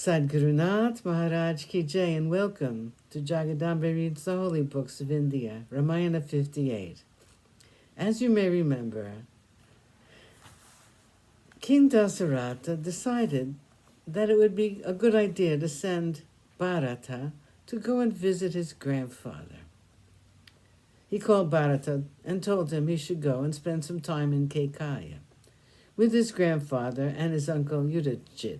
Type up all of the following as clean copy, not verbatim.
Sadgurunath Maharaj Ki Jai, and welcome to Jagadamba Reads the Holy Books of India, Ramayana58. As you may remember, King Dasarata decided that it would be a good idea to send Bharata to go and visit his grandfather. He called Bharata and told him he should go and spend some time in Kekaya with his grandfather and his uncle Yudhishthira.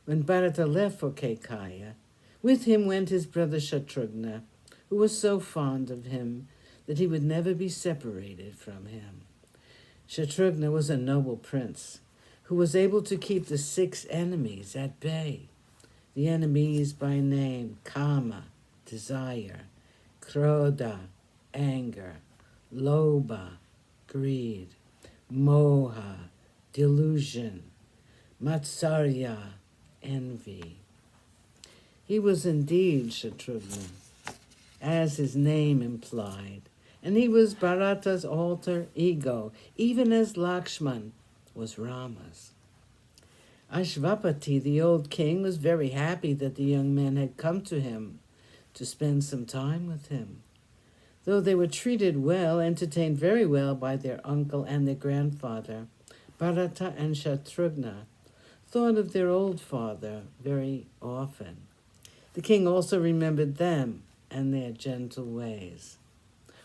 When Bharata left for Kekaya, with him went his brother Shatrughna, who was so fond of him that he would never be separated from him. Shatrughna was a noble prince who was able to keep the 6 enemies at bay. The enemies by name: Kama, desire; Krodha, anger; Lobha, greed; Moha, delusion; Matsarya, envy. He was indeed Shatrughna, as his name implied, and he was Bharata's alter ego, even as Lakshman was Rama's. Ashvapati, the old king, was very happy that the young men had come to him to spend some time with him. Though they were treated well, entertained very well by their uncle and their grandfather, Bharata and Shatrughna thought of their old father very often. The king also remembered them and their gentle ways.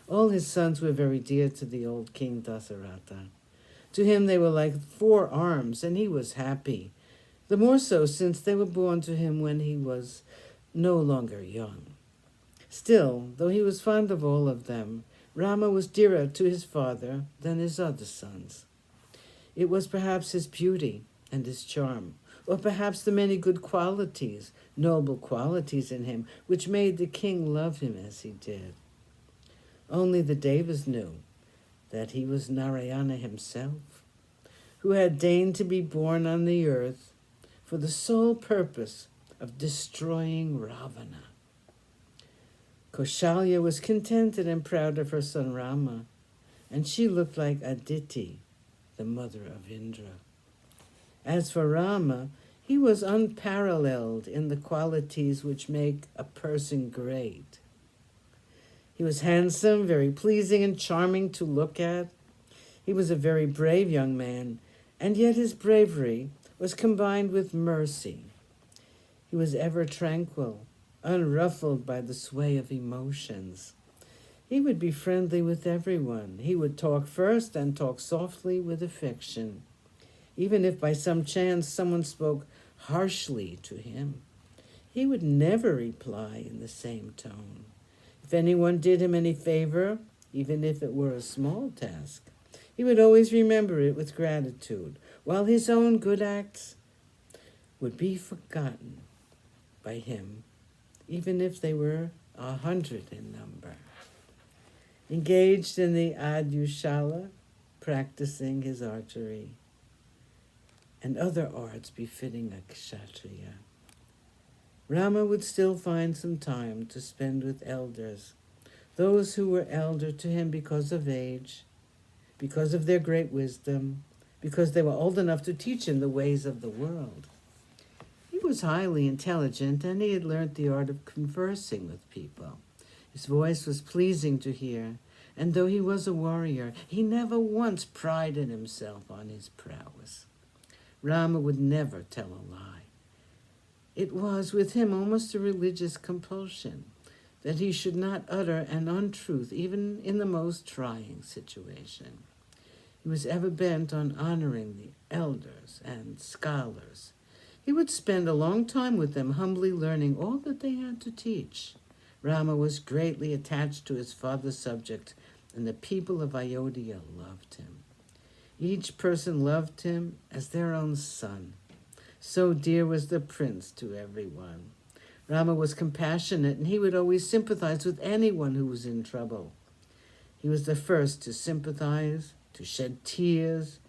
All his sons were very dear to the old king Dasarata. To him they were like 4 arms, and he was happy, the more so since they were born to him when he was no longer young. Still, though he was fond of all of them, Rama was dearer to his father than his other sons. It was perhaps his beauty and his charm, or perhaps the many good qualities, noble qualities in him, which made the king love him as he did. Only the Devas knew that he was Narayana himself, who had deigned to be born on the earth for the sole purpose of destroying Ravana. Kaushalya was contented and proud of her son Rama, and she looked like Aditi, the mother of Indra. As for Rama, he was unparalleled in the qualities which make a person great. He was handsome, very pleasing and charming to look at. He was a very brave young man, and yet his bravery was combined with mercy. He was ever tranquil, unruffled by the sway of emotions. He would be friendly with everyone. He would talk first and talk softly with affection. Even if by some chance someone spoke harshly to him, he would never reply in the same tone. If anyone did him any favor, even if it were a small task, he would always remember it with gratitude, while his own good acts would be forgotten by him, even if they were 100 in number. Engaged in the Adyushala, practicing his archery, and other arts befitting a kshatriya, Rama would still find some time to spend with elders, those who were elder to him because of age, because of their great wisdom, because they were old enough to teach him the ways of the world. He was highly intelligent, and he had learnt the art of conversing with people. His voice was pleasing to hear, and though he was a warrior, he never once prided himself on his prowess. Rama would never tell a lie. It was with him almost a religious compulsion that he should not utter an untruth even in the most trying situation. He was ever bent on honoring the elders and scholars. He would spend a long time with them, humbly learning all that they had to teach. Rama was greatly attached to his father's subject, and the people of Ayodhya loved him. Each person loved him as their own son. So dear was the prince to everyone. Rama was compassionate, and he would always sympathize with anyone who was in trouble. He was the first to sympathize, to shed tears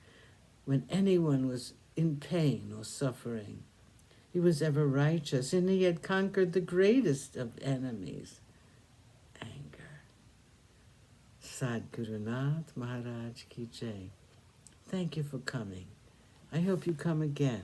when anyone was in pain or suffering. He was ever righteous, and he had conquered the greatest of enemies, anger. Sadgurunath Maharaj Ki Jai. Thank you for coming. I hope you come again.